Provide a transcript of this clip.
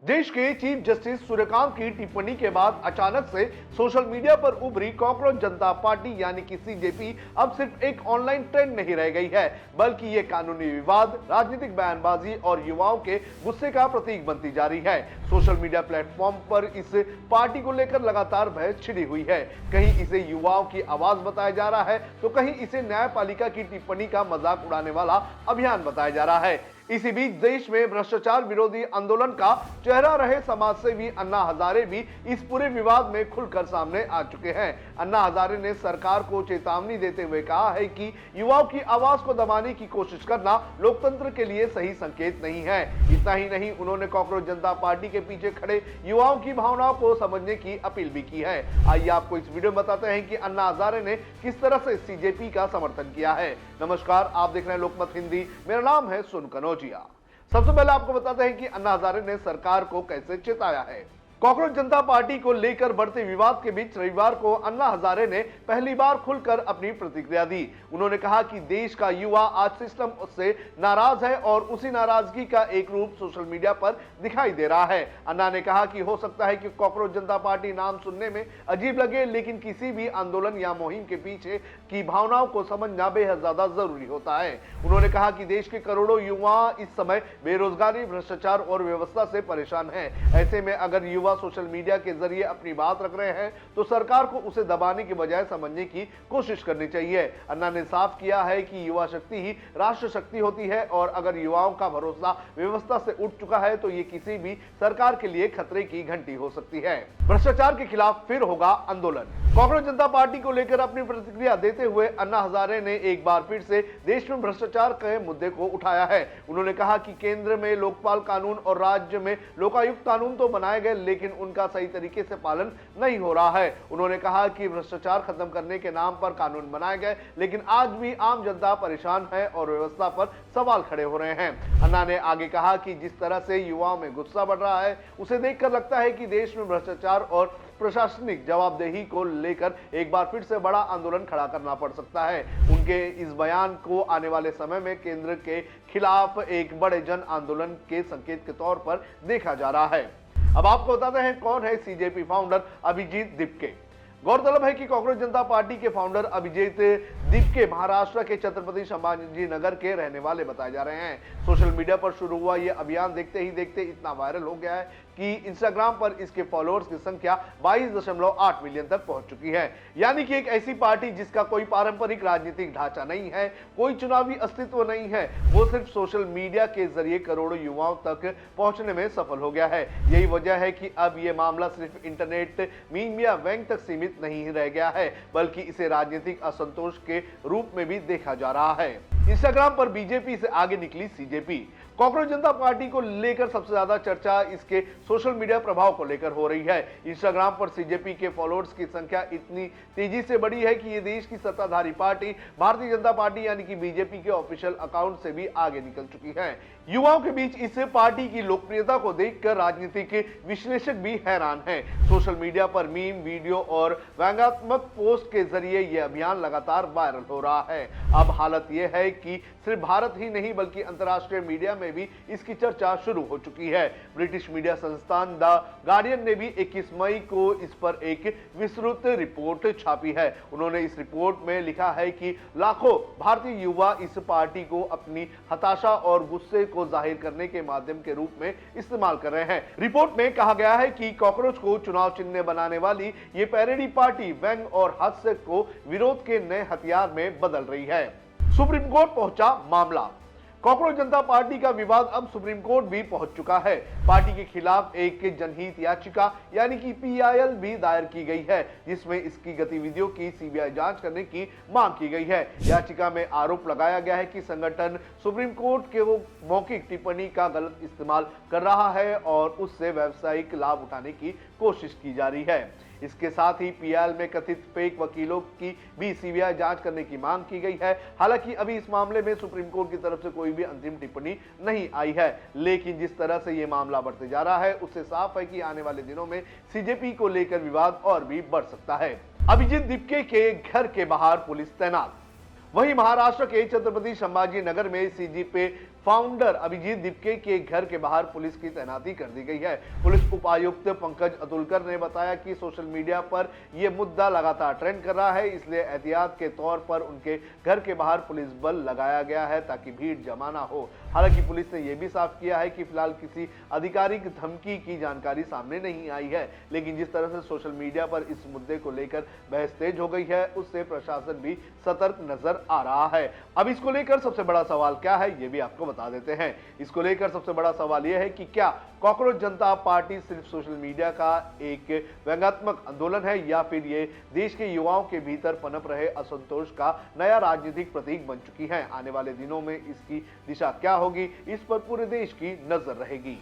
देश के chief justice Suryakant की टिप्पणी के बाद अचानक से सोशल मीडिया पर उभरी कॉकरोच जनता पार्टी यानी कि सीजेपी अब सिर्फ एक ऑनलाइन ट्रेंड नहीं रह गई है, बल्कि ये कानूनी विवाद, राजनीतिक बयानबाजी और युवाओं के गुस्से का प्रतीक बनती जा रही है। सोशल मीडिया प्लेटफॉर्म पर इस पार्टी को लेकर लगातार बहस छिड़ी हुई है। कहीं इसे युवाओं की आवाज बताया जा रहा है, तो कहीं इसे न्यायपालिका की टिप्पणी का मजाक उड़ाने वाला अभियान बताया जा रहा है। इसी बीच देश में भ्रष्टाचार विरोधी आंदोलन का चेहरा रहे समाजसेवी अन्ना हजारे भी इस पूरे विवाद में खुलकर सामने आ चुके हैं। अन्ना हजारे ने सरकार को चेतावनी देते हुए कहा है कि युवाओं की आवाज को दबाने की कोशिश करना लोकतंत्र के लिए सही संकेत नहीं है। इतना ही नहीं, उन्होंने कॉकरोच जनता पार्टी के पीछे खड़े युवाओं की भावनाओं को समझने की अपील भी की है। आइए आपको इस वीडियो में बताते हैं कि अन्ना हजारे ने किस तरह से सीजेपी का समर्थन किया है। नमस्कार, आप देख रहे हैं लोकमत हिंदी। मेरा नाम है सुन कनौजिया। सबसे पहले आपको बताते हैं कि अन्ना हजारे ने सरकार को कैसे चेताया है। कॉकरोच जनता पार्टी को लेकर बढ़ते विवाद के बीच रविवार को अन्ना हजारे ने पहली बार खुलकर अपनी प्रतिक्रिया दी। उन्होंने कहा कि देश का युवा आज सिस्टम से नाराज है और उसी नाराजगी का एक रूप सोशल मीडिया पर दिखाई दे रहा है। अन्ना ने कहा कि हो सकता है कि कॉकरोच जनता पार्टी नाम सुनने में अजीब लगे, लेकिन किसी भी आंदोलन या मुहिम के पीछे की भावनाओं को समझना बेहद ज्यादा जरूरी होता है। उन्होंने कहा कि देश के करोड़ों युवा इस समय बेरोजगारी, भ्रष्टाचार और व्यवस्था से परेशान है। ऐसे में अगर युवा सोशल मीडिया के जरिए अपनी बात रख रहे हैं, तो सरकार को उसे दबाने के बजाय समझने की कोशिश करनी चाहिए। अन्ना ने साफ किया है कि युवा शक्ति ही राष्ट्र शक्ति होती है और अगर युवाओं का भरोसा व्यवस्था से उठ चुका है, तो ये किसी भी सरकार के लिए खतरे की घंटी हो सकती है। भ्रष्टाचार के खिलाफ फिर होगा आंदोलन। कॉकरोच जनता पार्टी को लेकर अपनी प्रतिक्रिया देते हुए अन्ना हजारे ने एक बार फिर से देश में भ्रष्टाचार के मुद्दे को उठाया है। उन्होंने कहा कि केंद्र में लोकपाल कानून और राज्य में लोकायुक्त कानून तो बनाए गए, लेकिन उनका सही तरीके से पालन नहीं हो रहा है। उन्होंने कहा कि भ्रष्टाचार खत्म करने के नाम पर कानून बनाए गए, लेकिन आज भी आम जनता परेशान है और व्यवस्था पर सवाल खड़े हो रहे हैं। अन्ना ने आगे कहा कि जिस तरह से युवाओं में गुस्सा बढ़ रहा है, उसे देखकर लगता है कि देश में भ्रष्टाचार और प्रशासनिक जवाबदेही को लेकर एक बार फिर से बड़ा आंदोलन खड़ा करना पड़ सकता है। उनके इस बयान को आने वाले समय में केंद्र के खिलाफ एक बड़े जन आंदोलन के संकेत के तौर पर देखा जा रहा है। अब आपको बताते हैं कौन है सीजेपी फाउंडर अभिजीत दिपके। गौरतलब है कि कॉकरोच जनता पार्टी के फाउंडर अभिजीत दिपके महाराष्ट्र के छत्रपति संभाजी नगर के रहने वाले बताए जा रहे हैं। सोशल मीडिया पर शुरू हुआ यह अभियान देखते ही देखते इतना वायरल हो गया है कि इंस्टाग्राम पर इसके फॉलोअर्स की संख्या 22.8 मिलियन तक पहुंच चुकी है। यानी कि एक ऐसी पार्टी जिसका कोई पारंपरिक राजनीतिक ढांचा नहीं है, कोई चुनावी अस्तित्व नहीं है, वो सिर्फ सोशल मीडिया के जरिए करोड़ों युवाओं तक पहुंचने में सफल हो गया है। यही वजह है कि अब यह मामला सिर्फ इंटरनेट मीम या व्यंग तक सीमित नहीं रह गया है, बल्कि इसे राजनीतिक असंतोष के रूप में भी देखा जा रहा है। इंस्टाग्राम पर बीजेपी से आगे निकली सीजेपी। कॉकरोच जनता पार्टी को लेकर सबसे ज्यादा चर्चा इसके सोशल मीडिया प्रभाव को लेकर हो रही है। इंस्टाग्राम पर सीजेपी के फॉलोअर्स की संख्या इतनी तेजी से बढ़ी है कि ये देश की सत्ताधारी पार्टी भारतीय जनता पार्टी यानी कि बीजेपी के ऑफिशियल अकाउंट से भी आगे निकल चुकी है। युवाओं के बीच इस पार्टी की लोकप्रियता को देखकर राजनीतिक विश्लेषक भी हैरान हैं। सोशल मीडिया पर मीम, वीडियो और व्यंग्यात्मक पोस्ट के जरिए यह अभियान लगातार वायरल हो रहा है। अब हालत यह है कि सिर्फ भारत ही नहीं बल्कि अंतर्राष्ट्रीय मीडिया में भी इसकी चर्चा शुरू हो चुकी है। ब्रिटिश मीडिया संस्थान द गार्डियन ने भी 21 मई को इस पर एक विस्तृत रिपोर्ट छापी है। उन्होंने इस रिपोर्ट में लिखा है कि लाखों भारतीय युवा इस पार्टी को अपनी हताशा और गुस्से को जाहिर करने के माध्यम के रूप में इस्तेमाल कर रहे हैं। रिपोर्ट में कहा गया है कि कॉकरोच को चुनाव चिन्ह बनाने वाली ये पैरेडी पार्टी व्यंग और हास्य को विरोध के नए हथियार में बदल रही है। सुप्रीम कोर्ट पहुंचा मामला। कॉकरोच जनता पार्टी का विवाद अब सुप्रीम कोर्ट भी पहुंच चुका है। पार्टी के खिलाफ एक जनहित याचिका यानी कि पीआईएल भी दायर की गई है, जिसमें इसकी गतिविधियों की सीबीआई जांच करने की मांग की गई है। याचिका में आरोप लगाया गया है कि संगठन सुप्रीम कोर्ट के वो मौखिक टिप्पणी का गलत इस्तेमाल कर रहा है और उससे व्यावसायिक लाभ उठाने की कोशिश की जा रही है। इसके साथ ही पीआईएल में कथित फेक वकीलों की भी सीबीआई जांच करने की मांग की गई है। हालांकि अभी इस मामले में सुप्रीम कोर्ट की तरफ से कोई भी अंतिम टिप्पणी नहीं आई है, लेकिन जिस तरह से यह मामला बढ़ते जा रहा है उससे साफ है कि आने वाले दिनों में सीजेपी को लेकर विवाद और भी बढ़ सकता है। अभिजीत दिपके के घर के बाहर पुलिस तैनात। वहीं महाराष्ट्र के छत्रपति संभाजी नगर में सीजी पे फाउंडर अभिजीत दीपके के घर के बाहर पुलिस की तैनाती कर दी गई है। पुलिस उपायुक्त पंकज अतुलकर ने बताया कि सोशल मीडिया पर यह मुद्दा लगातार ट्रेंड कर रहा है, इसलिए एहतियात के तौर पर उनके घर के बाहर पुलिस बल लगाया गया है ताकि भीड़ जमा ना हो। हालांकि पुलिस ने यह भी साफ किया है कि फिलहाल किसी आधिकारिक धमकी की जानकारी सामने नहीं आई है, लेकिन जिस तरह से सोशल मीडिया पर इस मुद्दे को लेकर बहस तेज हो गई है, उससे प्रशासन भी सतर्क नजर आ रहा है। अब इसको लेकर सबसे बड़ा सवाल क्या है, ये भी आपको बता देते हैं। इसको लेकर सबसे बड़ा सवाल यह है कि क्या कॉकरोच जनता पार्टी सिर्फ सोशल मीडिया का एक व्यंग्यात्मक आंदोलन है या फिर ये देश के युवाओं के भीतर पनप रहे असंतोष का नया राजनीतिक प्रतीक बन चुकी है। आने वाले दिनों में इसकी दिशा क्या होगी, इस पर पूरे देश की नजर रहेगी।